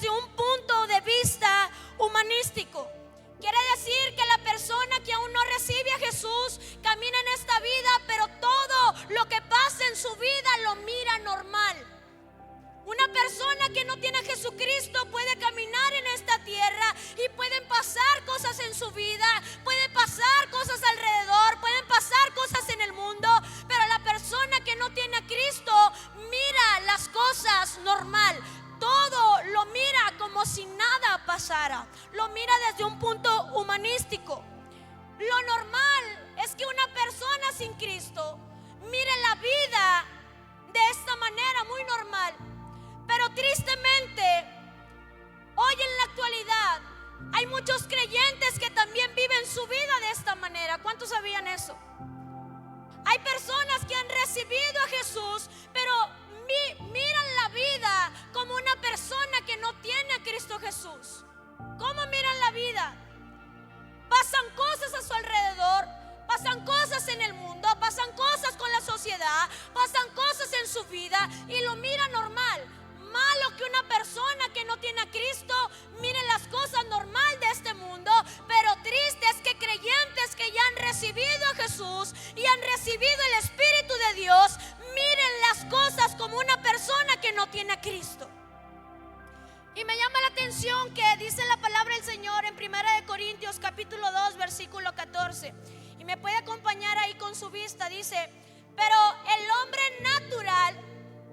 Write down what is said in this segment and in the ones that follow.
desde un punto de vista humanístico. Quiere decir que la persona que aún no recibe a Jesús camina en esta vida, pero todo lo que pasa en su vida lo mira normal. Una persona que no tiene a Jesucristo puede caminar en esta tierra y pueden pasar cosas en su vida, pueden pasar cosas alrededor, pueden pasar cosas en el mundo, pero la persona que no tiene a Cristo mira las cosas normal. Todo lo mira como si nada pasara. Lo mira desde un punto humanístico. Lo normal es que una persona sin Cristo mire la vida de esta manera, muy normal. Pero tristemente, hoy en la actualidad hay muchos creyentes que también viven su vida de esta manera. ¿Cuántos sabían eso? Hay personas que han recibido a Jesús, pero miran la vida como una persona que no tiene a Cristo Jesús. ¿Cómo miran la vida? Pasan cosas a su alrededor, pasan cosas en el mundo, pasan cosas con la sociedad, pasan cosas en su vida y lo miran normal. Malo que una persona que no tiene a Cristo mire las cosas normal de este mundo, pero triste es que creyentes que ya han recibido a Jesús y han recibido el Espíritu de Dios miren las cosas como una persona que no tiene a Cristo. Y me llama la atención que dice la palabra del Señor en 1 Corintios capítulo 2 versículo 14, y me puede acompañar ahí con su vista. Dice: pero el hombre natural,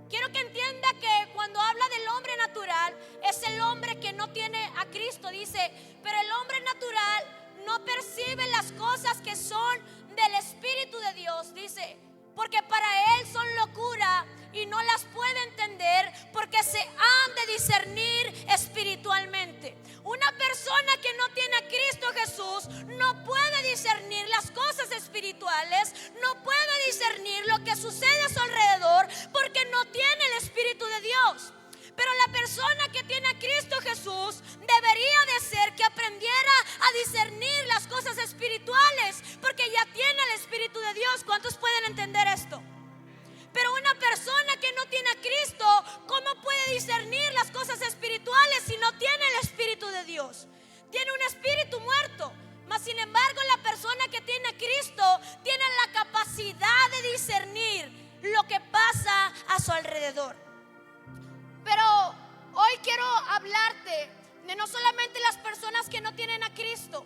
quiero que entienda que cuando habla del hombre natural es el hombre que no tiene a Cristo. Dice: pero el hombre natural no percibe las cosas que son del Espíritu de Dios. Dice: porque para él son locura y no las puede entender, porque se han de discernir espiritualmente. Una persona que no tiene a Cristo Jesús no puede discernir las cosas espirituales, no puede discernir lo que sucede a su alrededor, porque no tiene el Espíritu de Dios. Pero la persona que tiene a Cristo Jesús debería de ser que aprendiera a discernir las cosas espirituales, porque ya tiene el Espíritu de Dios. ¿Cuántos pueden entender esto? Pero una persona que no tiene a Cristo, ¿cómo puede discernir las cosas espirituales si no tiene el Espíritu de Dios? Tiene un espíritu muerto. Mas sin embargo, la persona que tiene a Cristo tiene la capacidad de discernir lo que pasa a su alrededor. Pero hoy quiero hablarte de no solamente las personas que no tienen a Cristo,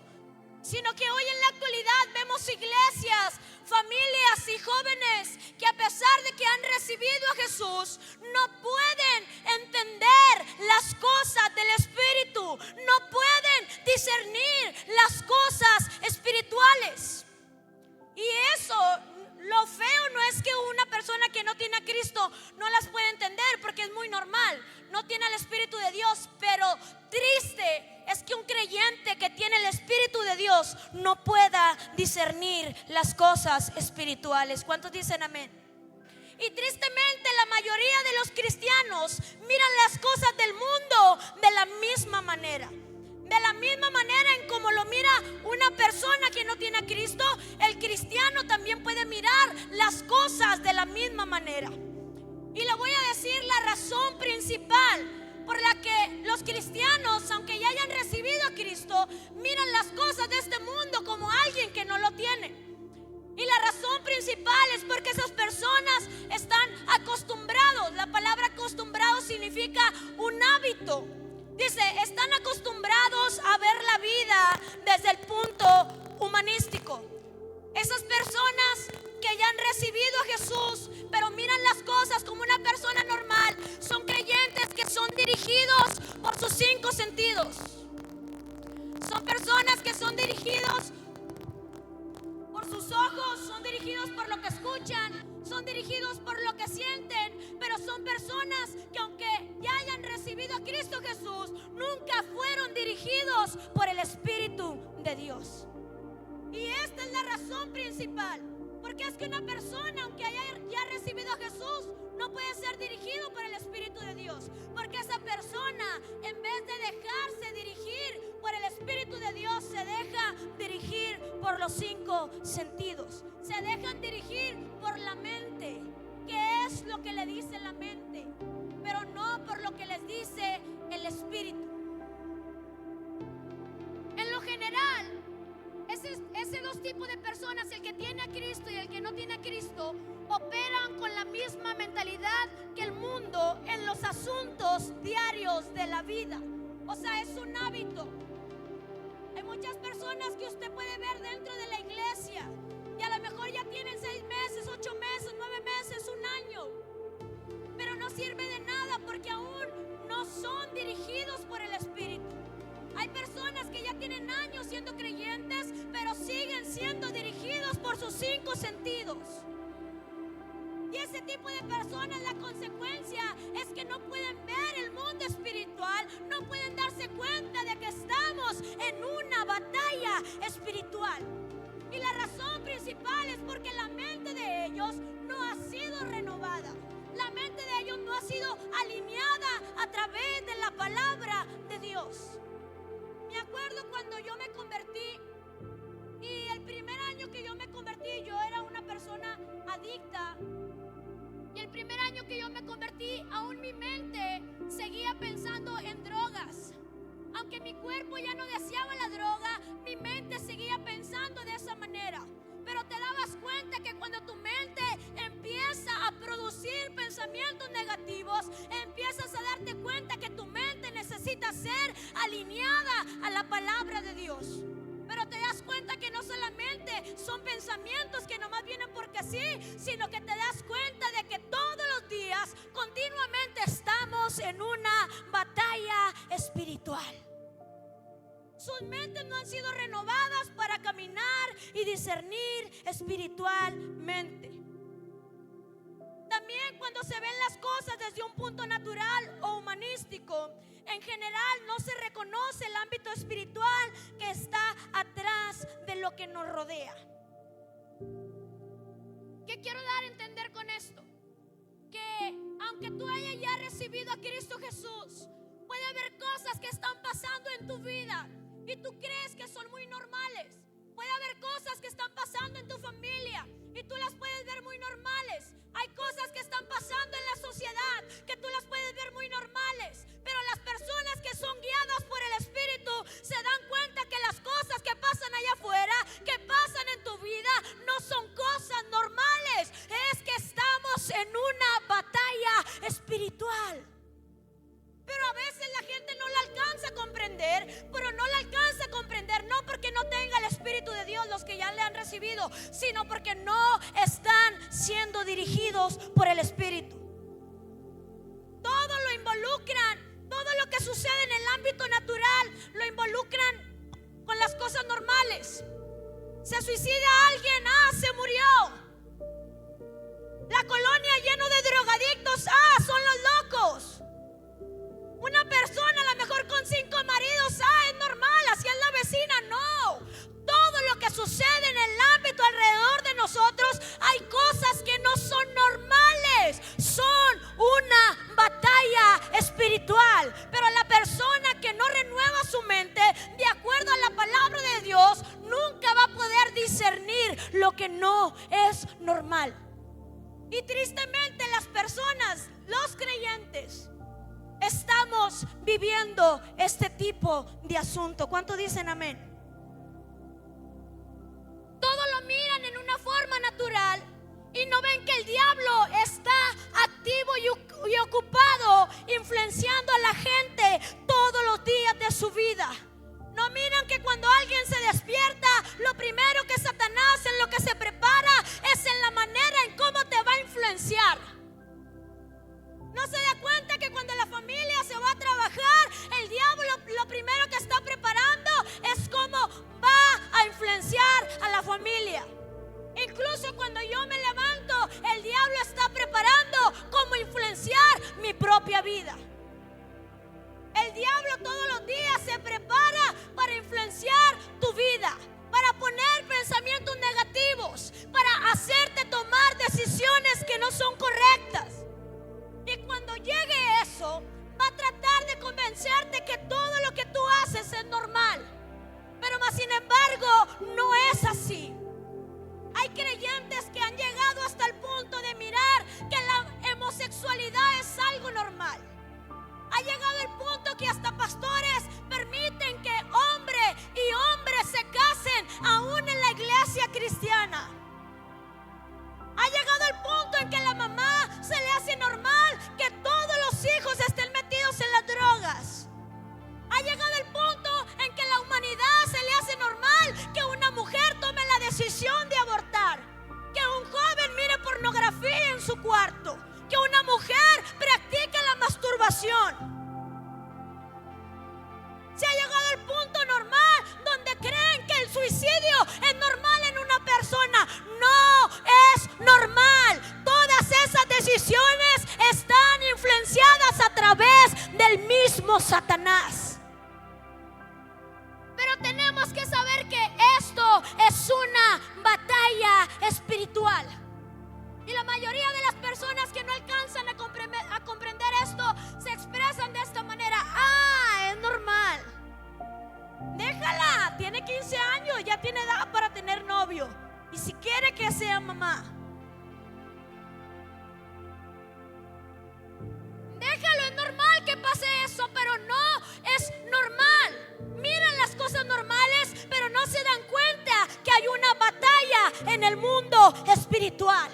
sino que hoy en la actualidad vemos iglesias, familias y jóvenes que a pesar de que han recibido a Jesús, no pueden entender las cosas del Espíritu, no pueden discernir las cosas espirituales. Y eso, lo feo no es que una persona que no tiene a Cristo no las puede entender, porque es muy normal, no tiene el Espíritu de Dios. Pero triste es que un creyente que tiene el Espíritu de Dios no pueda discernir las cosas espirituales. ¿Cuántos dicen amén? Y tristemente la mayoría de los cristianos miran las cosas del mundo de la misma manera. De la misma manera en como lo mira una persona que no tiene a Cristo, el cristiano también puede mirar las cosas de la misma manera. Y le voy a decir la razón principal por la que los cristianos, aunque ya hayan recibido a Cristo, miran las cosas de este mundo como alguien que no lo tiene. Y la razón principal es porque esas personas están acostumbrados. La palabra acostumbrado significa un hábito. Dice, están acostumbrados a ver la vida desde el punto humanístico. Esas personas que ya han recibido a Jesús, pero miran las cosas como una persona normal, son creyentes que son dirigidos por sus 5 sentidos. Son personas que son dirigidos por sus ojos, son dirigidos por lo que escuchan, son dirigidos por lo que sienten, pero son personas que aunque ya hayan recibido a Cristo Jesús, nunca fueron dirigidos por el Espíritu de Dios. Y esta es la razón principal, porque es que una persona, aunque haya ya recibido a Jesús, no puede ser dirigido por el Espíritu de Dios, porque esa persona, en vez de dejarse dirigir por el Espíritu de Dios, se deja dirigir por los 5 sentidos, se dejan dirigir por la mente. ¿Qué es lo que le dice la mente? Pero no por lo que les dice el Espíritu. tipo de personas, el que tiene a Cristo y el que no tiene a Cristo, operan con la misma mentalidad que el mundo en los asuntos diarios de la vida. O sea, es un hábito. Hay muchas personas que usted puede ver dentro de la iglesia y a lo mejor ya tienen 6 meses, 8 meses, 9 meses, un año, pero no sirve de nada porque aún no son dirigidos por el Espíritu. Hay personas que ya tienen años siendo creyentes, pero siguen siendo dirigidos por sus 5 sentidos. Y ese tipo de personas, la consecuencia es que no pueden ver el mundo espiritual, no pueden darse cuenta de que estamos en una batalla espiritual. Y la razón principal es porque la mente de ellos no ha sido renovada. La mente de ellos no ha sido alineada a través de la palabra de Dios. Me acuerdo cuando yo me convertí, y el primer año que yo me convertí, yo era una persona adicta. Y el primer año que yo me convertí, aún mi mente seguía pensando en drogas. Aunque mi cuerpo ya no deseaba la droga, mi mente seguía pensando de esa manera. Pero te dabas cuenta que cuando tu mente empieza a producir pensamientos negativos, empiezas a darte cuenta que tu mente necesita ser alineada a la palabra de Dios. Pero te das cuenta que no solamente son pensamientos que nomás vienen porque sí, sino que te das cuenta de que todos los días continuamente estamos en una batalla espiritual. Sus mentes no han sido renovadas para caminar y discernir espiritualmente. También cuando se ven las cosas desde un punto natural o humanístico, en general no se reconoce el ámbito espiritual que está atrás de lo que nos rodea. ¿Qué quiero dar a entender con esto? Que aunque tú hayas ya recibido a Cristo Jesús, puede haber cosas que están pasando en tu vida y tú crees que son muy normales. Puede haber cosas que están pasando en tu familia y tú las puedes ver muy normales. Hay cosas que están pasando en la sociedad que tú las puedes ver muy normales. Pero las personas que son guiadas por el Espíritu se dan cuenta que las cosas que pasan allá afuera, que pasan en tu vida, no son cosas normales. Es que estamos en una batalla espiritual. Pero a veces la gente no la alcanza a comprender, pero no la alcanza a comprender no porque no tenga el Espíritu de Dios los que ya le han recibido, sino porque no están siendo dirigidos por el Espíritu. Todo lo involucran, todo lo que sucede en el ámbito natural lo involucran con las cosas normales. Se suicida alguien, se murió. La colonia llena de drogadictos, son los locos. Una persona a lo mejor con 5 maridos, es normal, así es la vecina. No, todo lo que sucede en el ámbito alrededor de nosotros, hay cosas que no son normales, son una batalla espiritual. Pero la persona que no renueva su mente de acuerdo a la palabra de Dios, nunca va a poder discernir lo que no es normal. Y tristemente las personas, los creyentes, estamos viviendo este tipo de asunto. ¿Cuántos dicen amén? Todo lo miran en una forma natural y no ven que el diablo está activo y ocupado influenciando a la gente todos los días de su vida. No miran que cuando alguien se despierta, lo primero que Satanás en lo que se prepara es en la manera en cómo te va a influenciar. No se da cuenta que cuando la familia se va a trabajar, el diablo lo primero que está preparando es cómo va a influenciar a la familia. Incluso cuando yo me levanto, el diablo está preparando cómo influenciar mi propia vida. El diablo todos los días se prepara para influenciar tu vida, para poner pensamientos negativos, para hacerte tomar decisiones que no son correctas. Y cuando llegue eso, va a tratar de convencerte que todo lo que tú haces es normal. Pero más sin embargo, no es así. Hay creyentes que han llegado hasta el punto de mirar que la homosexualidad es algo normal. Ha llegado el punto que hasta pastores permiten que hombre y hombre se casen, aún en la iglesia suicidio es normal en una persona. No es normal. Todas esas decisiones están influenciadas a través del mismo Satanás. Pero tenemos que saber que esto es una batalla espiritual. Y la mayoría de las personas que no alcanzan a comprender esto se expresan de esta manera: ah, es normal. Déjala, tiene 15 años, ya tiene edad para tener novio. Y si quiere que sea mamá, déjalo, es normal que pase eso, pero no es normal. Miran las cosas normales, pero no se dan cuenta que hay una batalla en el mundo espiritual.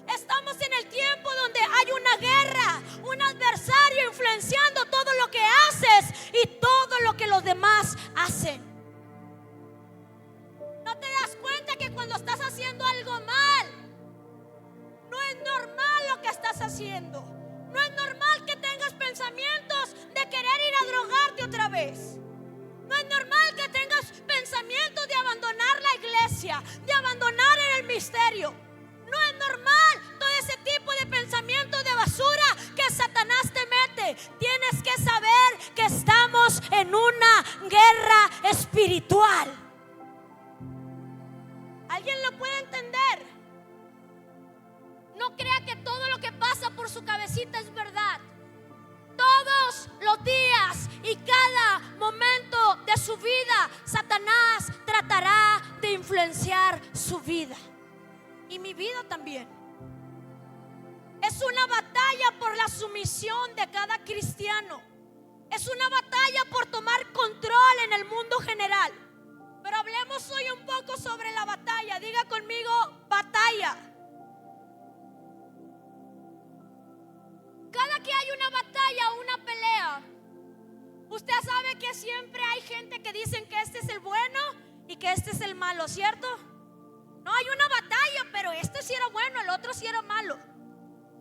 Estamos en el tiempo donde hay una guerra, un adversario influenciando todo lo que haces y todo lo que los demás hacen. ¿No te das cuenta que cuando estás haciendo algo mal, no es normal lo que estás haciendo? No es normal que tengas pensamientos de querer ir a drogarte otra vez. No es normal que tengas pensamientos de abandonar la iglesia, de abandonar en el misterio. No es normal todo ese tipo de pensamientos de basura que Satanás te mete. Tienes que saber que estamos en una guerra espiritual. ¿Alguien lo puede entender? No crea que todo lo que pasa por su cabecita es verdad. Todos los días y cada momento de su vida, Satanás tratará de influenciar su vida. Y mi vida también. Es una batalla por la sumisión de cada cristiano. Es una batalla por tomar control en el mundo general. Pero hablemos hoy un poco sobre la batalla. Diga conmigo: batalla. Cada que hay una batalla o una pelea, usted sabe que siempre hay gente que dicen que este es el bueno y que este es el malo, ¿cierto? No, hay una batalla, pero este sí era bueno, el otro sí era malo.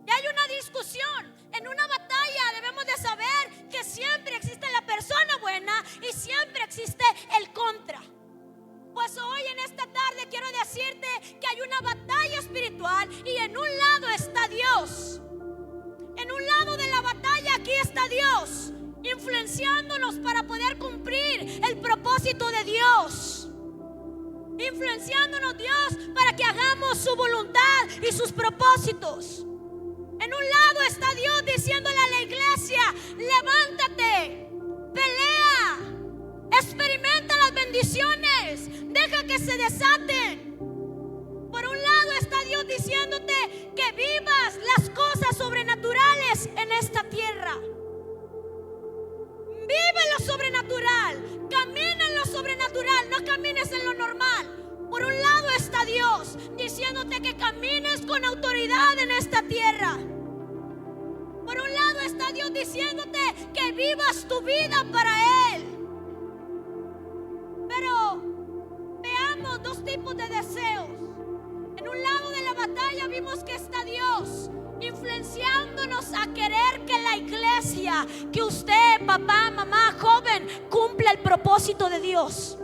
Y hay una discusión. En una batalla debemos de saber que siempre existe la persona buena y siempre existe el contra. Pues hoy en esta tarde quiero decirte que hay una batalla espiritual y en un lado está Dios. En un lado de la batalla aquí está Dios, influenciándonos para poder cumplir el propósito de Dios. Influenciándonos Dios para que hagamos su voluntad y sus propósitos. En un lado está Dios diciéndole a la iglesia: levántate, pelea, experimenta las bendiciones, deja que se desaten. Por un lado está Dios diciéndote que vivas las cosas sobrenaturales en esta tierra. Vive lo sobrenatural, camina en lo sobrenatural, no camines en lo normal. Por un lado está Dios diciéndote que camines con autoridad en esta tierra. Por un lado está Dios diciéndote que vivas tu vida para Él. Pero veamos dos tipos de deseos. En un lado de la batalla vimos que está Dios influenciándonos a querer que la iglesia, que usted, papá, mamá, joven, cumpla el propósito de Dios.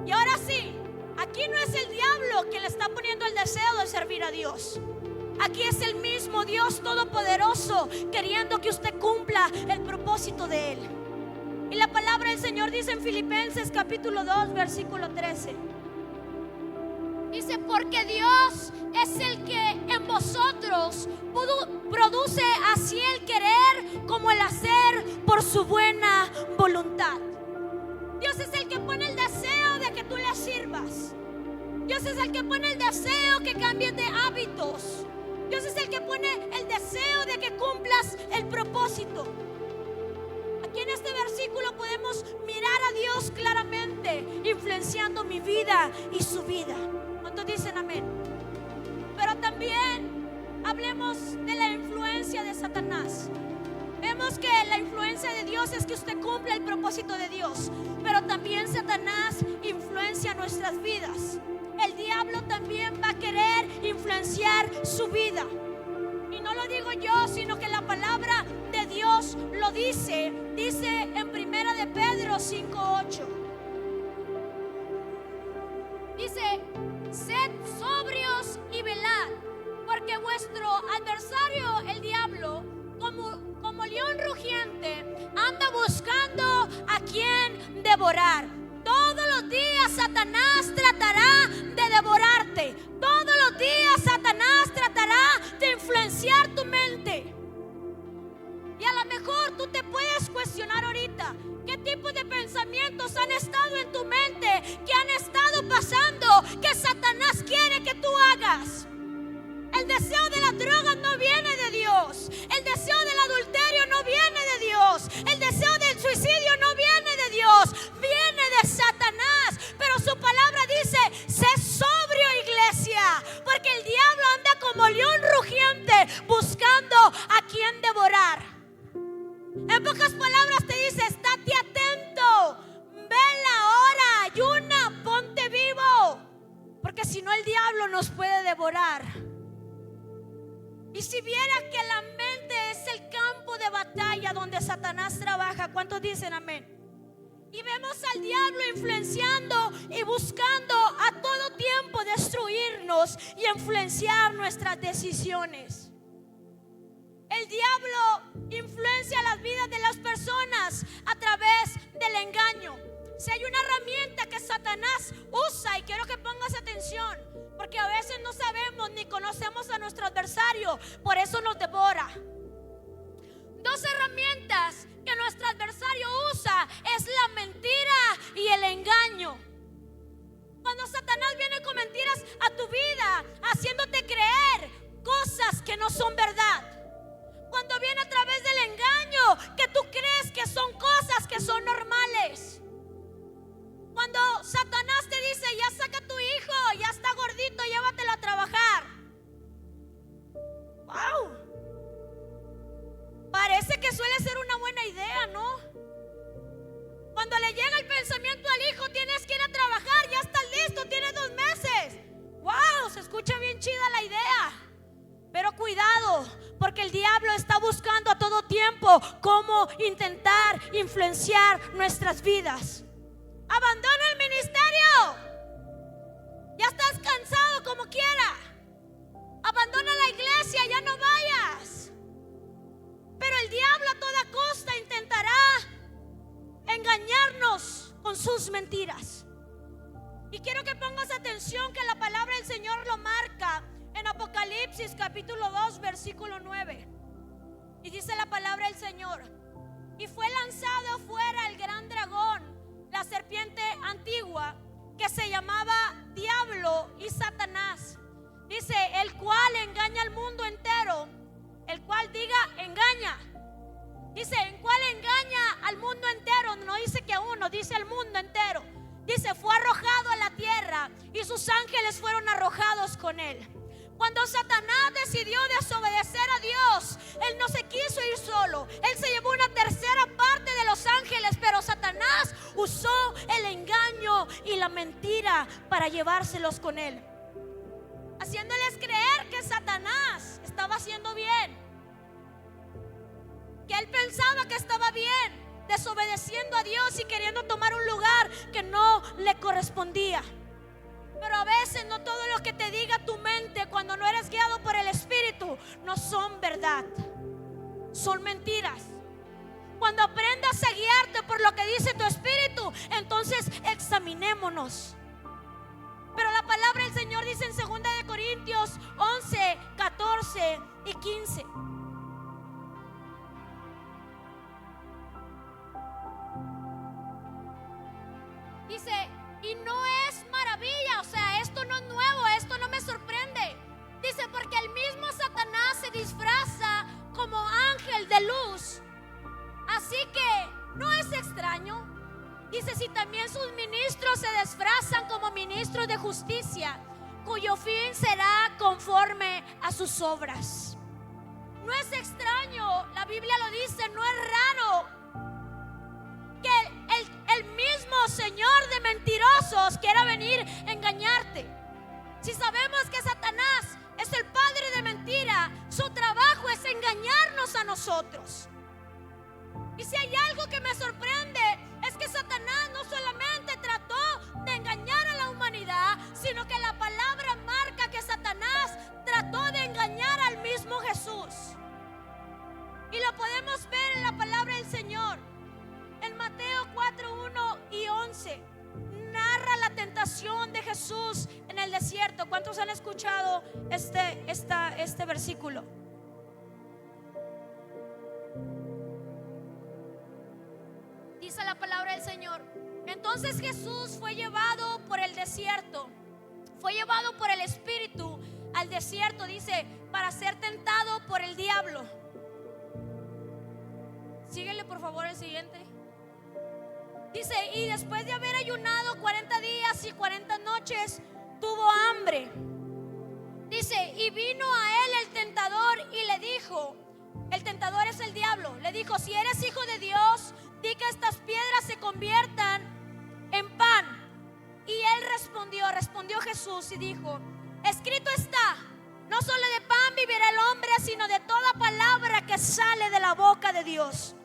Y ahora sí, aquí no es el diablo quien le está poniendo el deseo de servir a Dios. Aquí es el mismo Dios todopoderoso queriendo que usted cumpla el propósito de Él. Y la palabra del Señor dice en Filipenses capítulo 2 versículo 13. Dice: porque Dios es el que en vosotros produce así el querer como el hacer por su buena voluntad. Dios es el que pone el deseo de que tú le sirvas. Dios es el que pone el deseo que cambies de hábitos. Dios es el que pone el deseo de que cumplas el propósito. Aquí en este versículo podemos mirar a Dios claramente influenciando mi vida y su vida. ¿Cuántos dicen amén? Pero también hablemos de la influencia de Satanás. Vemos que la influencia de Dios es que usted cumpla el propósito de Dios, pero también Satanás influencia nuestras vidas. El diablo también va a querer influenciar su vida. Y no lo digo yo, sino que la palabra de Dios lo dice. Dice en 1 de Pedro 5:8. Dice: sed sobrios y velad, porque vuestro adversario, el diablo, como león rugiente, anda buscando a quien devorar. Todos los días Satanás tratará de devorarte. Todos los días Satanás tratará de influenciar tu mente. Y a lo mejor tú te puedes cuestionar ahorita: ¿qué tipo de pensamientos han estado en tu mente, que han estado pasando, que Satanás quiere que tú hagas? El deseo de las drogas no viene de Dios. El deseo del adulterio no viene de Dios. El deseo del suicidio no viene de Dios. Viene de Satanás. Pero su palabra dice: sé sobrio, iglesia, porque el diablo anda como león rugiente buscando a quien devorar. En pocas palabras te dice: estate atento, vela ahora, ayuna, ponte vivo, porque si no el diablo nos puede devorar. Y si viera que la mente es el campo de batalla donde Satanás trabaja, ¿cuántos dicen amén? Y vemos al diablo influenciando y buscando a todo tiempo destruirnos y influenciar nuestras decisiones. El diablo influencia las vidas de las personas a través del engaño. Si hay una herramienta que Satanás usa, y quiero que pongas atención, porque a veces no sabemos ni conocemos a nuestro adversario, por eso nos devora. Dos herramientas que nuestro adversario usa es la mentira y el engaño. Cuando Satanás viene con mentiras a tu vida, haciéndote creer cosas que no son verdad. Cuando viene a través del engaño, que tú crees que son cosas que son normales. Cuando Satanás te dice: ya saca a tu hijo, ya está gordito, llévatelo a trabajar. ¡Wow! Parece que suele ser una buena idea, ¿no? Cuando le llega el pensamiento al hijo: tienes que ir a trabajar, ya estás listo, tienes 2 meses. ¡Wow! Se escucha bien chida la idea. Pero cuidado, porque el diablo está buscando a todo tiempo cómo intentar influenciar nuestras vidas. Abandona el ministerio. Ya estás cansado como quiera. Abandona la iglesia, ya no vayas. Pero el diablo a toda costa intentará engañarnos con sus mentiras. Y quiero que pongas atención, que la palabra del Señor lo marca en Apocalipsis capítulo 2 versículo 9. Y dice la palabra del Señor: y fue lanzado fuera el gran dragón, la serpiente antigua, que se llamaba Diablo y Satanás. Dice: el cual engaña al mundo entero. El cual, diga, engaña. Dice: el cual engaña al mundo entero. No dice que a uno, dice al mundo entero. Dice: fue arrojado a la tierra y sus ángeles fueron arrojados con él. Cuando Satanás decidió desobedecer a Dios, él no se quiso ir solo. Él se llevó una tercera parte de los ángeles, pero Satanás usó el engaño y la mentira para llevárselos con él, haciéndoles creer que Satanás estaba haciendo bien, que él pensaba que estaba bien, desobedeciendo a Dios y queriendo tomar un lugar que no le correspondía. Pero a veces no todo lo que te diga tu mente cuando no eres guiado por el Espíritu no son verdad, son mentiras. Cuando aprendas a guiarte por lo que dice tu Espíritu, entonces examinémonos. Pero la palabra del Señor dice en 2 de Corintios 11, 14 y 15. Dice: y no es maravilla, o sea, esto no es nuevo, esto no me sorprende. Dice: porque el mismo Satanás se disfraza como ángel de luz. Así que no es extraño. Dice: si también sus ministros se disfrazan como ministros de justicia, cuyo fin será conforme a sus obras. No es extraño, la Biblia lo dice, no es raro que el mismo Señor de mentirosos quiera venir a engañarte. Si sabemos que Satanás es el padre de mentira, su trabajo es engañarnos a nosotros. Y si hay algo que me sorprende, es que Satanás no solamente trató de engañar a la humanidad, tentación de Jesús en el desierto. ¿Cuántos han escuchado este versículo? Dice la palabra del Señor: entonces Jesús fue llevado por el desierto, fue llevado por el Espíritu al desierto, dice, para ser tentado por el diablo. Síguele por favor el siguiente. Dice, y después de haber ayunado 40 días y 40 noches, tuvo hambre. Dice, y vino a él el tentador y le dijo, el tentador es el diablo, le dijo: si eres hijo de Dios, di que estas piedras se conviertan en pan. Y él respondió Jesús y dijo: escrito está, no solo de pan vivirá el hombre, sino de toda palabra que sale de la boca de Dios.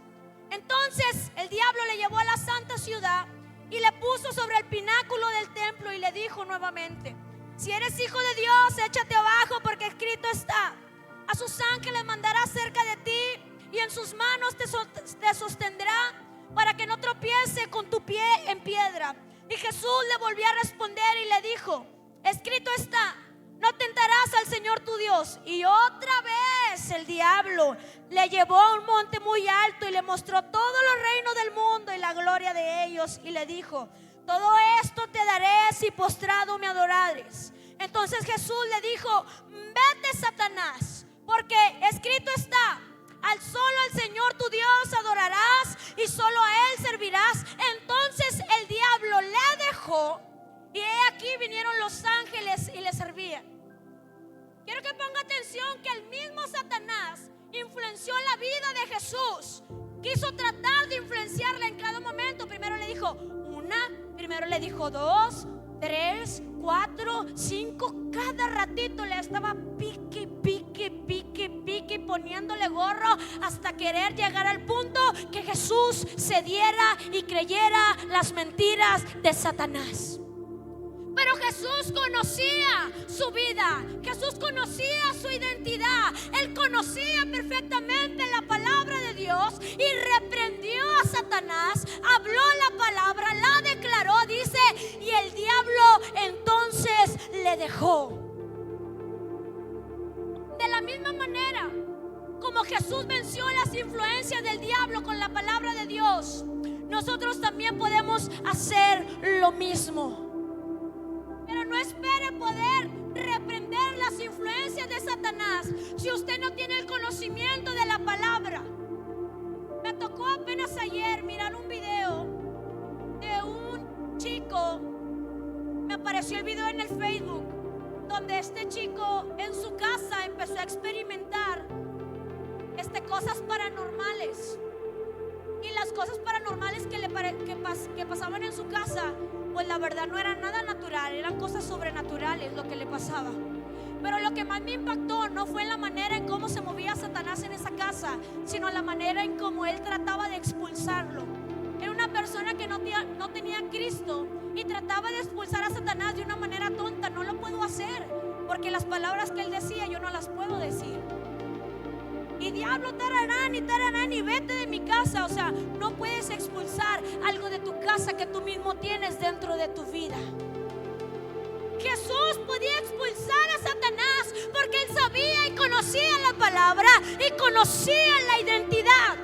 Entonces el diablo le llevó a la santa ciudad y le puso sobre el pináculo del templo y le dijo nuevamente: si eres hijo de Dios, échate abajo, porque escrito está, a sus ángeles mandará cerca de ti y en sus manos te sostendrá para que no tropiece con tu pie en piedra. Y Jesús le volvió a responder y le dijo: escrito está, no tentarás al Señor tu Dios. Y otra vez el diablo le llevó a un monte muy alto y le mostró todos los reinos del mundo y la gloria de ellos, y le dijo: todo esto te daré si postrado me adorares. Entonces Jesús le dijo: vete, Satanás, porque escrito está, solo al Señor tu Dios adorarás y solo a Él servirás. Entonces el diablo le dejó, y he aquí vinieron los ángeles y le servían. Quiero que ponga atención que el mismo Satanás influenció la vida de Jesús. Quiso tratar de influenciarla en cada momento. Primero le dijo una, primero le dijo 2, 3, 4, 5. Cada ratito le estaba pique, poniéndole gorro, hasta querer llegar al punto que Jesús cediera y creyera las mentiras de Satanás. Pero Jesús conocía su vida, Jesús conocía su identidad, Él conocía perfectamente la palabra de Dios y reprendió a Satanás, habló la palabra, la declaró, dice, y el diablo entonces le dejó. De la misma manera como Jesús venció las influencias del diablo con la palabra de Dios, nosotros también podemos hacer lo mismo. Pero no espere poder reprender las influencias de Satanás si usted no tiene el conocimiento de la palabra. Me tocó apenas ayer mirar un video de un chico. Me apareció el video en el Facebook, donde este chico en su casa empezó a experimentar cosas paranormales. Y las cosas paranormales que pasaban en su casa, pues la verdad no eran nada natural, eran cosas sobrenaturales lo que le pasaba. Pero lo que más me impactó no fue la manera en cómo se movía Satanás en esa casa, sino la manera en cómo él trataba de expulsarlo. Era una persona que no tenía a Cristo y trataba de expulsar a Satanás de una manera tonta. No lo puedo hacer, porque las palabras que él decía yo no las puedo decir. Y diablo, tararán y vete de mi casa. O sea, no puedes expulsar algo de tu casa que tú mismo tienes dentro de tu vida. Jesús podía expulsar a Satanás porque él sabía y conocía la palabra y conocía la identidad.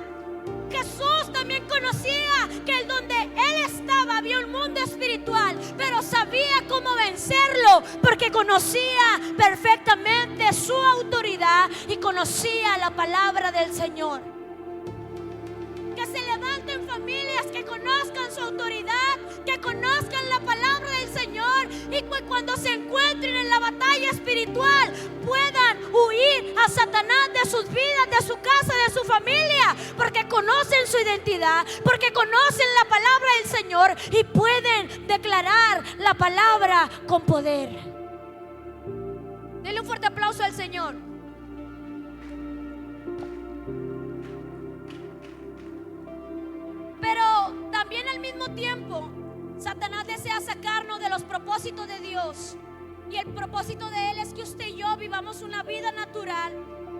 Jesús también conocía que el donde él estaba había un mundo espiritual, pero sabía cómo vencerlo porque conocía perfectamente su autoridad y conocía la palabra del Señor. Que se levanten familias que conozcan su autoridad, que conozcan la palabra del Señor, y que cuando se encuentren en la batalla espiritual puedan huir a Satanás de sus vidas, de su casa, de su familia, porque conocen su identidad, porque conocen la palabra del Señor y pueden declarar la palabra con poder. Denle un fuerte aplauso al Señor. Pero también al mismo tiempo Satanás desea sacarnos de los propósitos de Dios. Y el propósito de Él es que usted y yo vivamos una vida natural,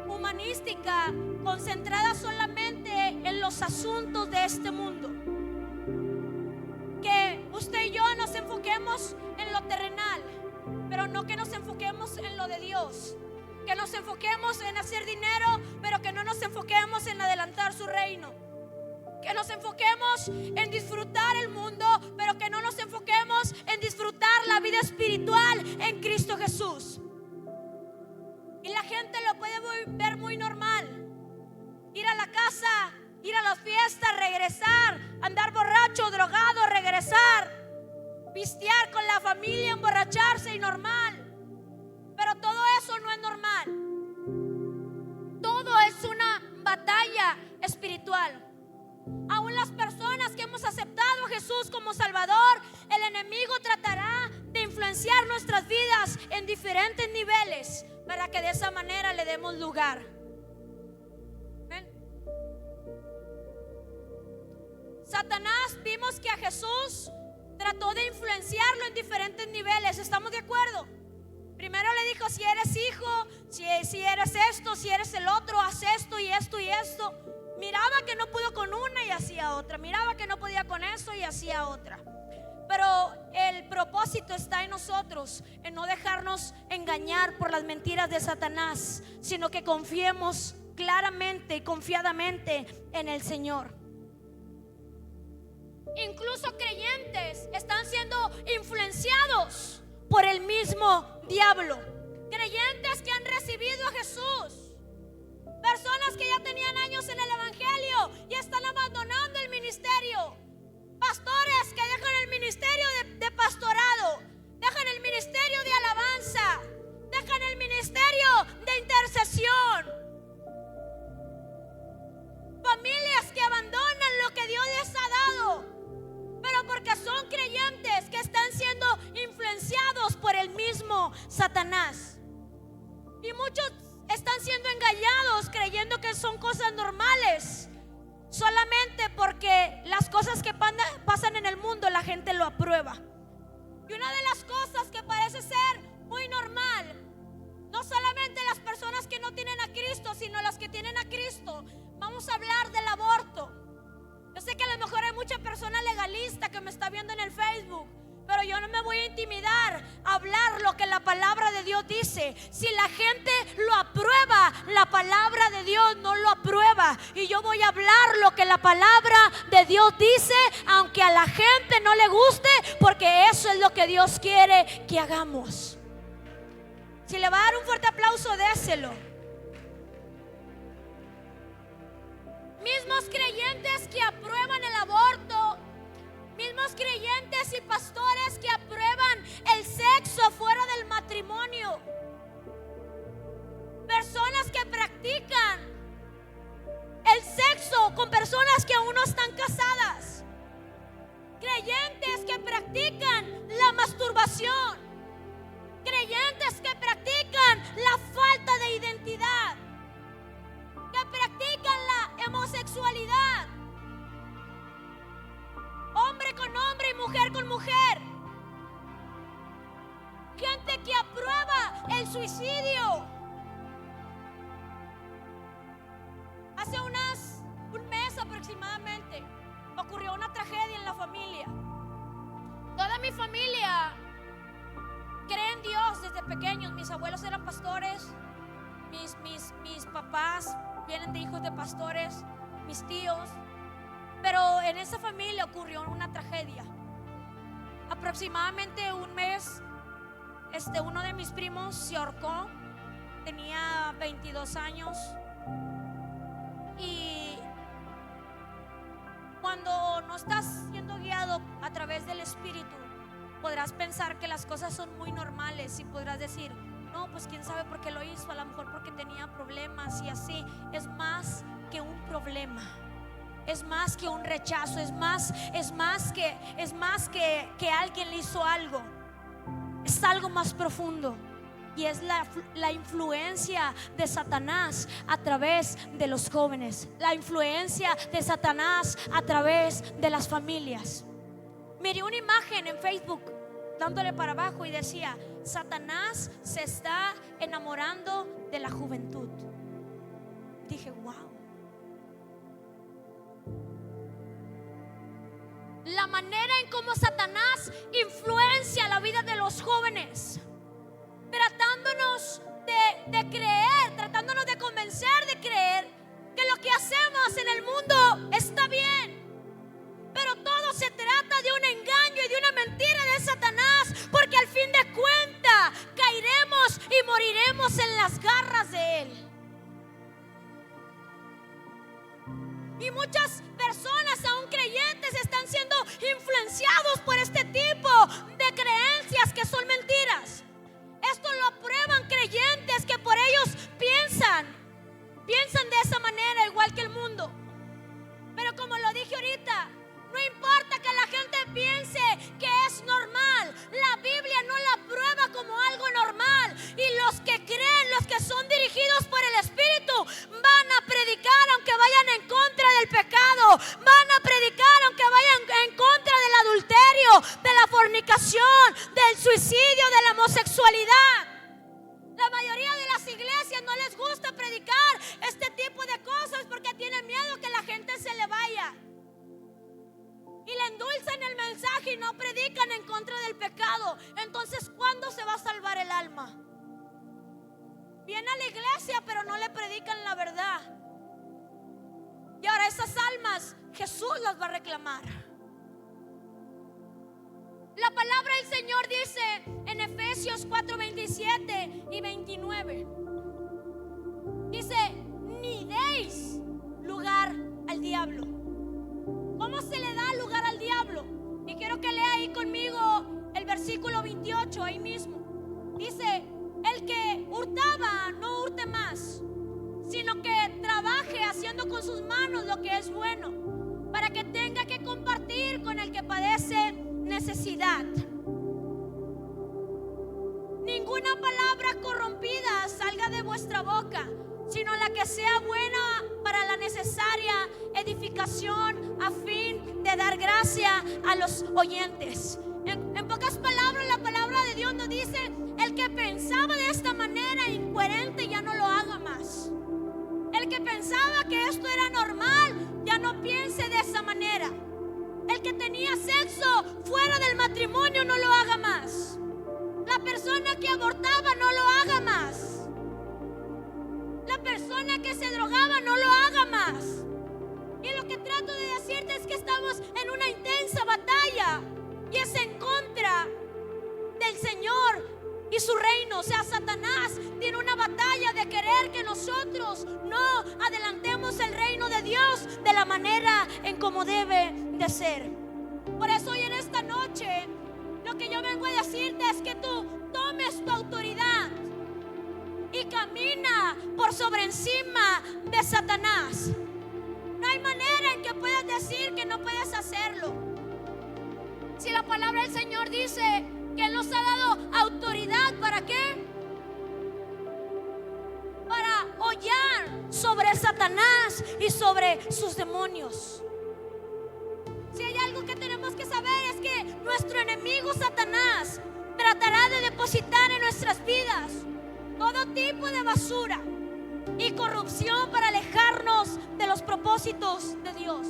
humanística, concentrada solamente en los asuntos de este mundo. Que usted y yo nos enfoquemos en pero no que nos enfoquemos en lo de Dios. Que nos enfoquemos en hacer dinero, pero que no nos enfoquemos en adelantar su reino. Que nos enfoquemos en disfrutar el mundo, pero que no nos enfoquemos en disfrutar la vida espiritual en Cristo Jesús. Y la gente lo puede ver muy normal. Ir a la casa, ir a la fiesta, regresar, andar borracho, drogado, regresar, pistear con la familia, emborracharse y normal. Pero todo eso no es normal. Todo es una batalla espiritual. Aún las personas que hemos aceptado a Jesús como Salvador, el enemigo tratará de influenciar nuestras vidas en diferentes niveles para que de esa manera le demos lugar. ¿Ven? Satanás, vimos que a Jesús trató de influenciarlo en diferentes niveles. ¿Estamos de acuerdo? Primero le dijo: si eres hijo, si eres esto, si eres el otro, haz esto y esto y esto. Miraba que no pudo con una y hacía otra. Miraba que no podía con eso y hacía otra. Pero el propósito está en nosotros, en no dejarnos engañar por las mentiras de Satanás, sino que confiemos claramente y confiadamente en el Señor. Incluso creyentes están siendo influenciados por el mismo diablo. Creyentes que han recibido a Jesús, personas que ya tenían años en el evangelio y están abandonando el ministerio. Pastores que dejan el ministerio de pastorado, dejan el ministerio de alabanza, dejan el ministerio de intercesión. Familias que abandonan lo que Dios les ha dado, pero porque son creyentes que están siendo influenciados por el mismo Satanás. Y muchos están siendo engañados creyendo que son cosas normales, solamente porque las cosas que pasan en el mundo la gente lo aprueba. Y una de las cosas que parece ser muy normal, no solamente las personas que no tienen a Cristo, sino las que tienen a Cristo, vamos a hablar del aborto. Yo sé que a lo mejor hay mucha persona legalista que me está viendo en el Facebook, pero yo no me voy a intimidar a hablar lo que la palabra de Dios dice. Si la gente lo aprueba, la palabra de Dios no lo aprueba. Y yo voy a hablar lo que la palabra de Dios dice, aunque a la gente no le guste, porque eso es lo que Dios quiere que hagamos. Si le va a dar un fuerte aplauso, déselo. Mismos creyentes que aprueban el aborto, mismos creyentes y pastores que aprueban el sexo fuera del matrimonio, personas que practican el sexo con personas que aún no están casadas, creyentes que practican la masturbación, creyentes que practican la falta de identidad, que practican la homosexualidad, hombre con hombre y mujer con mujer, gente que aprueba el suicidio. Hace un mes aproximadamente ocurrió una tragedia en la familia. Toda mi familia cree en Dios desde pequeños. Mis abuelos eran pastores, mis papás vienen de hijos de pastores, mis tíos. Pero en esa familia ocurrió una tragedia. Aproximadamente un mes, uno de mis primos se ahorcó. Tenía 22 años. Y cuando no estás siendo guiado a través del Espíritu, podrás pensar que las cosas son muy normales y podrás decir: no, pues quién sabe por qué lo hizo, a lo mejor porque tenía problemas y así. Es más que un problema, es más que un rechazo, es más que alguien le hizo algo. Es algo más profundo, y es la influencia de Satanás a través de los jóvenes, la influencia de Satanás a través de las familias. Miré una imagen en Facebook dándole para abajo y decía: Satanás se está enamorando de la juventud. Dije: wow. La manera en cómo Satanás influencia la vida de los jóvenes tratándonos de creer, tratándonos de convencer de creer que lo que hacemos en el mundo está bien. Pero todo se trata de un engaño y de una mentira de Satanás, porque al fin de cuentas caeremos y moriremos en las garras de él. Y muchas personas, aún creyentes, están siendo influenciados por este tipo de creencias que son mentiras. Esto lo aprueban creyentes que por ellos piensan de esa manera, igual que el mundo. Pero como lo dije ahorita, no importa que la gente piense que es normal, la Biblia no la aprueba como algo normal. Y los que creen, los que son dirigidos por el Espíritu, van a predicar aunque vayan en contra del pecado, van a predicar aunque vayan en contra del adulterio, de la fornicación, del suicidio, de la homosexualidad. La mayoría de las iglesias no les gusta predicar este tipo de cosas porque tienen miedo que la gente se le vaya. Y le endulzan el mensaje y no predican en contra del pecado. Entonces, ¿cuándo se va a salvar el alma? Viene a la iglesia, pero no le predican la verdad. Y ahora esas almas Jesús las va a reclamar. La palabra del Señor dice en Efesios 4:27 y 29. Dice: ni deis lugar al diablo. ¿Cómo se le da lugar al diablo? Y quiero que lea ahí conmigo el versículo 28, ahí mismo. Dice: el que hurtaba, no hurte más, sino que trabaje haciendo con sus manos lo que es bueno, para que tenga que compartir con el que padece necesidad. Ninguna palabra corrompida salga de vuestra boca, sino la que sea buena para la necesaria edificación, a fin de dar gracia a los oyentes. En pocas palabras, la palabra de Dios nos dice: el que pensaba de esta manera incoherente ya no lo haga más. El que pensaba que esto era normal, ya no piense de esa manera. El que tenía sexo fuera del matrimonio, no lo haga más. La persona que abortaba, no lo haga más. La persona que se drogaba, no lo haga más. Y lo que trato de decirte es que estamos en una intensa batalla, y es en contra del Señor y su reino. O sea, Satanás tiene una batalla de querer que nosotros no adelantemos el reino de Dios de la manera en como debe de ser. Por eso hoy en esta noche lo que yo vengo a decirte es que tú tomes tu autoridad y camina por sobre encima de Satanás. No hay manera en que puedas decir que no puedes hacerlo. Si la palabra del Señor dice que Él nos ha dado autoridad, ¿para qué? Para hollar sobre Satanás y sobre sus demonios. Si hay algo que tenemos que saber es que nuestro enemigo Satanás tratará de depositar en nuestras vidas todo tipo de basura y corrupción para alejarnos de los propósitos de Dios.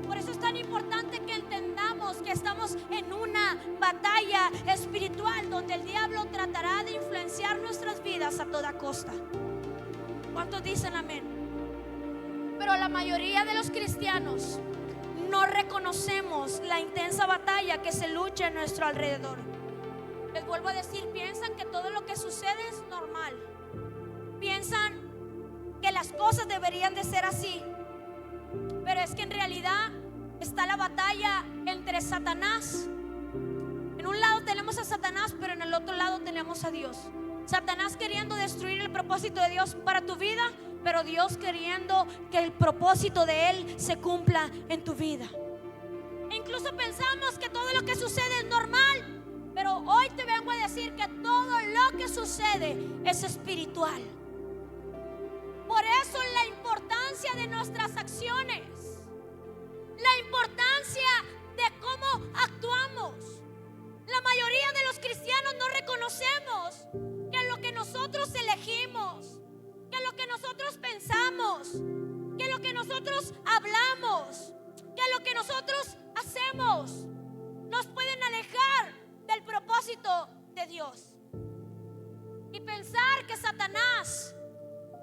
Por eso es tan importante que entendamos que estamos en una batalla espiritual donde el diablo tratará de influenciar nuestras vidas a toda costa. ¿Cuántos dicen amén? Pero la mayoría de los cristianos no reconocemos la intensa batalla que se lucha en nuestro alrededor. Les vuelvo a decir, piensan que todo lo que sucede es normal. Piensan que las cosas deberían de ser así. Pero es que en realidad está la batalla entre Satanás. En un lado tenemos a Satanás, pero en el otro lado tenemos a Dios. Satanás queriendo destruir el propósito de Dios para tu vida, pero Dios queriendo que el propósito de Él se cumpla en tu vida. E incluso pensamos que todo lo que sucede es normal, pero hoy te vengo a decir que todo lo que sucede es espiritual. Por eso la importancia de nuestras acciones, la importancia de cómo actuamos. La mayoría de los cristianos no reconocemos que lo que nosotros elegimos, que lo que nosotros pensamos, que lo que nosotros hablamos, que lo que nosotros hacemos nos pueden alejar del propósito de Dios. y pensar que Satanás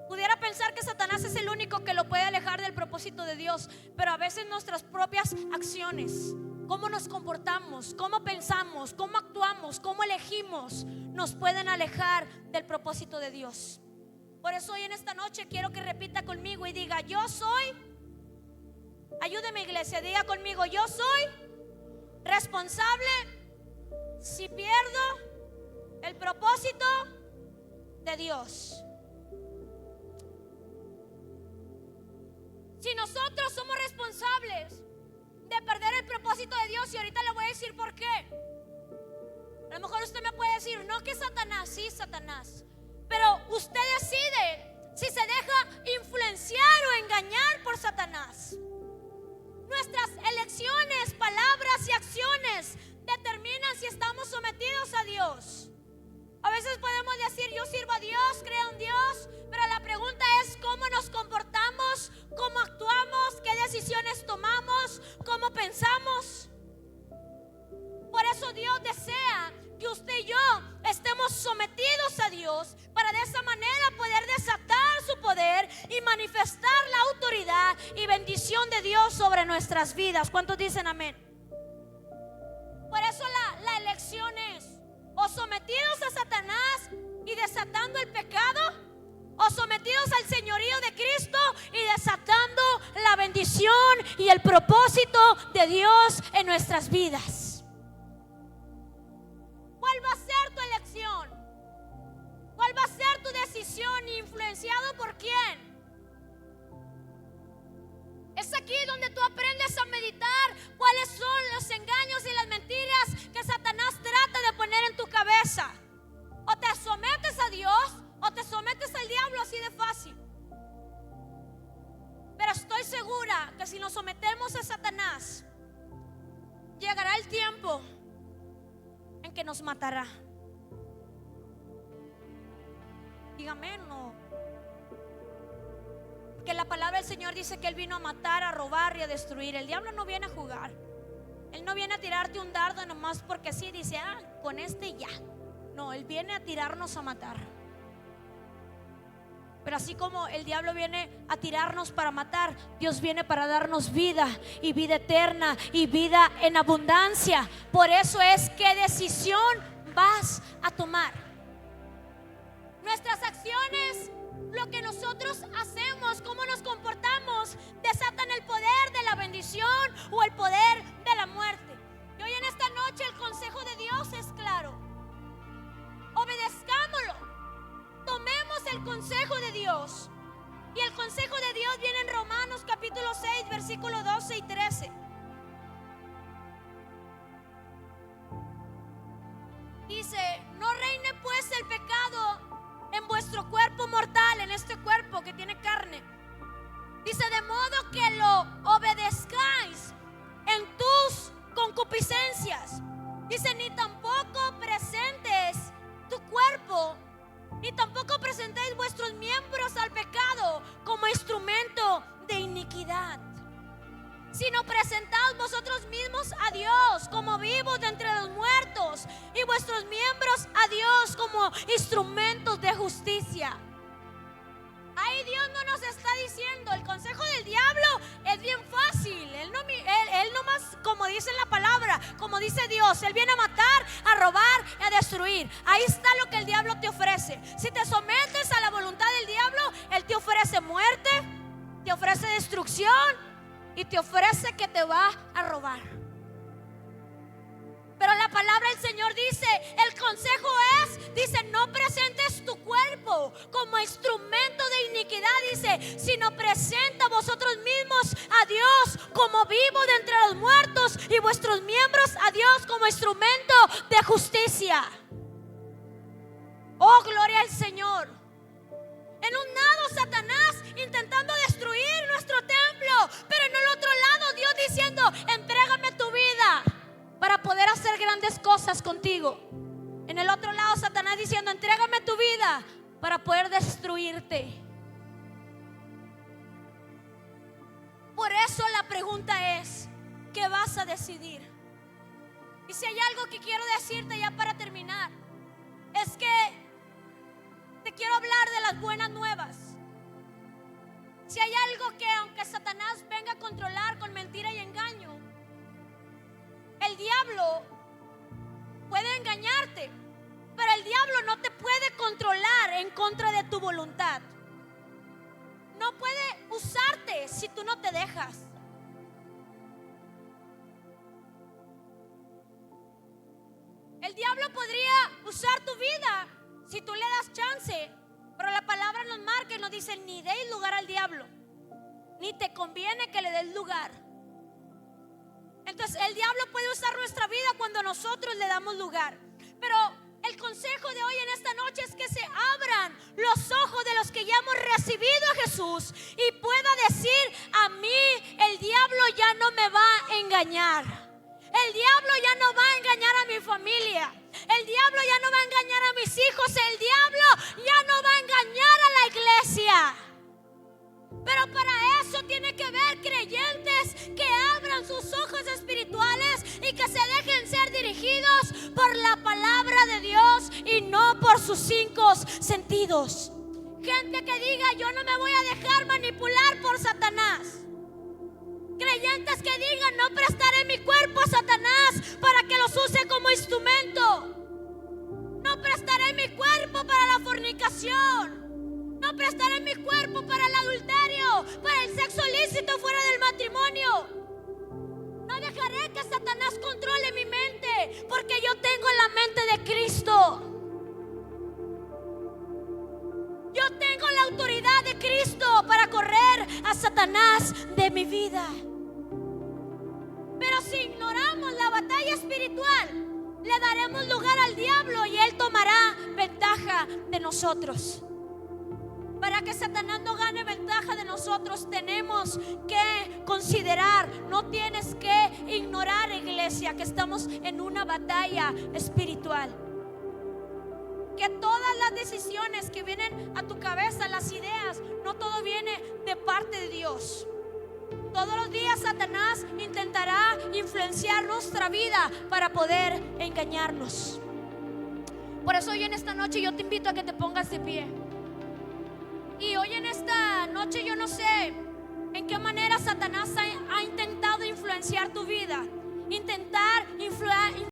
pudiera pensar que Satanás es el único que lo puede alejar del propósito de Dios. Pero a veces nuestras propias acciones, cómo nos comportamos, cómo pensamos, cómo actuamos, cómo elegimos, nos pueden alejar del propósito de Dios. Por eso hoy en esta noche quiero que repita conmigo y diga: yo soy, ayúdeme iglesia, diga conmigo: yo soy responsable si pierdo el propósito de Dios. Si nosotros somos responsables de perder el propósito de Dios, y ahorita le voy a decir por qué. A lo mejor usted me puede decir: no, que Satanás, sí, Satanás. Pero usted decide si se deja influenciar o engañar por Satanás. Nuestras elecciones, palabras y acciones determinan si estamos sometidos a Dios. A veces podemos decir: yo sirvo a Dios, creo en Dios, pero la pregunta es cómo nos comportamos, cómo actuamos, qué decisiones tomamos, cómo pensamos. Por eso Dios desea que usted y yo estemos sometidos a Dios, para de esa manera poder desatar su poder y manifestar la autoridad y bendición de Dios sobre nuestras vidas. ¿Cuántos dicen amén? Por eso la elección es: o sometidos a Satanás y desatando el pecado, o sometidos al señorío de Cristo y desatando la bendición y el propósito de Dios en nuestras vidas. ¿Cuál va a ser tu elección? ¿Cuál va a ser tu decisión? ¿Influenciado por quién? Es aquí donde tú aprendes a meditar cuáles son los engaños y las mentiras que Satanás trata de poner en tu cabeza. O te sometes a Dios o te sometes al diablo, así de fácil. Pero estoy segura que si nos sometemos a Satanás, llegará el tiempo en que nos matará. Dígame, no. Porque la palabra del Señor dice que Él vino a matar, a robar y a destruir. El diablo no viene a jugar. Él no viene a tirarte un dardo nomás porque sí, dice: con este ya. No, Él viene a tirarnos a matar. Pero así como el diablo viene a tirarnos para matar, Dios viene para darnos vida, y vida eterna, y vida en abundancia. Por eso es: ¿qué decisión vas a tomar? Nuestras acciones, lo que nosotros hacemos, cómo nos comportamos, desatan el poder de la bendición o el poder de la muerte. Y hoy en esta noche el consejo de Dios es claro: obedezcámoslo. Tomemos el consejo de Dios. Y el consejo de Dios viene en Romanos capítulo 6, versículos 12 y 13. Dice: no reine pues el pecado en vuestro cuerpo mortal, en este cuerpo que tiene carne. Dice: de modo que lo obedezcáis en tus concupiscencias. Dice: ni tampoco presentes tu cuerpo, ni tampoco presentéis vuestros miembros al pecado como instrumento de iniquidad, sino presentaos vosotros mismos a Dios como vivos de entre los muertos, y vuestros miembros a Dios como instrumentos de justicia. Ahí Dios no nos está diciendo: el consejo del diablo es bien fácil. Él nomás, como dice la palabra, como dice Dios, Él viene a matar, a robar y a destruir. Ahí está lo que el diablo te ofrece. Si te sometes a la voluntad del diablo, Él te ofrece muerte, te ofrece destrucción y te ofrece que te va a robar. Pero la palabra del Señor dice, el consejo es, dice: no presentes tu cuerpo como instrumento de iniquidad, dice, sino presenta vosotros mismos a Dios como vivo de entre los muertos, y vuestros miembros a Dios como instrumento de justicia. Oh, gloria al Señor. En un lado Satanás intentando destruir nuestro templo, pero en el otro lado Dios diciendo: entrégame tu vida para poder hacer grandes cosas contigo. En el otro lado Satanás diciendo: entrégame tu vida para poder destruirte. Por eso la pregunta es: ¿qué vas a decidir? Y si hay algo que quiero decirte ya para terminar, es que quiero hablar de las buenas nuevas. Si hay algo que, aunque Satanás venga a controlar con mentira y engaño, el diablo puede engañarte, pero el diablo no te puede controlar en contra de tu voluntad. No puede usarte si tú no te dejas. El diablo podría usar tu vida si tú le das chance, pero la palabra nos marca y nos dice: ni deis lugar al diablo, ni te conviene que le des lugar. Entonces el diablo puede usar nuestra vida cuando nosotros le damos lugar. Pero el consejo de hoy en esta noche es que se abran los ojos de los que ya hemos recibido a Jesús y pueda decir: a mí el diablo ya no me va a engañar. El diablo ya no va a engañar a mi familia. El diablo ya no va a engañar a mis hijos. El diablo ya no va a engañar a la iglesia. Pero para eso tiene que haber creyentes que abran sus ojos espirituales y que se dejen ser dirigidos por la palabra de Dios y no por sus 5 sentidos. Gente que diga: yo no me voy a dejar manipular por Satanás. Creyentes que digan: no prestaré mi cuerpo a Satanás para que los use como instrumento. No prestaré mi cuerpo para la fornicación. No prestaré mi cuerpo para el adulterio, para el sexo ilícito fuera del matrimonio. No dejaré que Satanás controle mi mente, porque yo tengo la mente de Cristo. Yo tengo la autoridad de Cristo para correr a Satanás de mi vida. Pero si ignoramos la batalla espiritual, le daremos lugar al diablo y él tomará ventaja de nosotros. Para que Satanás no gane ventaja de nosotros, tenemos que considerar, no tienes que ignorar, iglesia, que estamos en una batalla espiritual. Que todas las decisiones que vienen a tu cabeza, las ideas, no todo viene de parte de Dios. Todos los días Satanás intentará influenciar nuestra vida para poder engañarnos. Por eso hoy en esta noche yo te invito a que te pongas de pie. Y hoy en esta noche yo no sé en qué manera Satanás ha intentado influenciar tu vida, intentar influenciar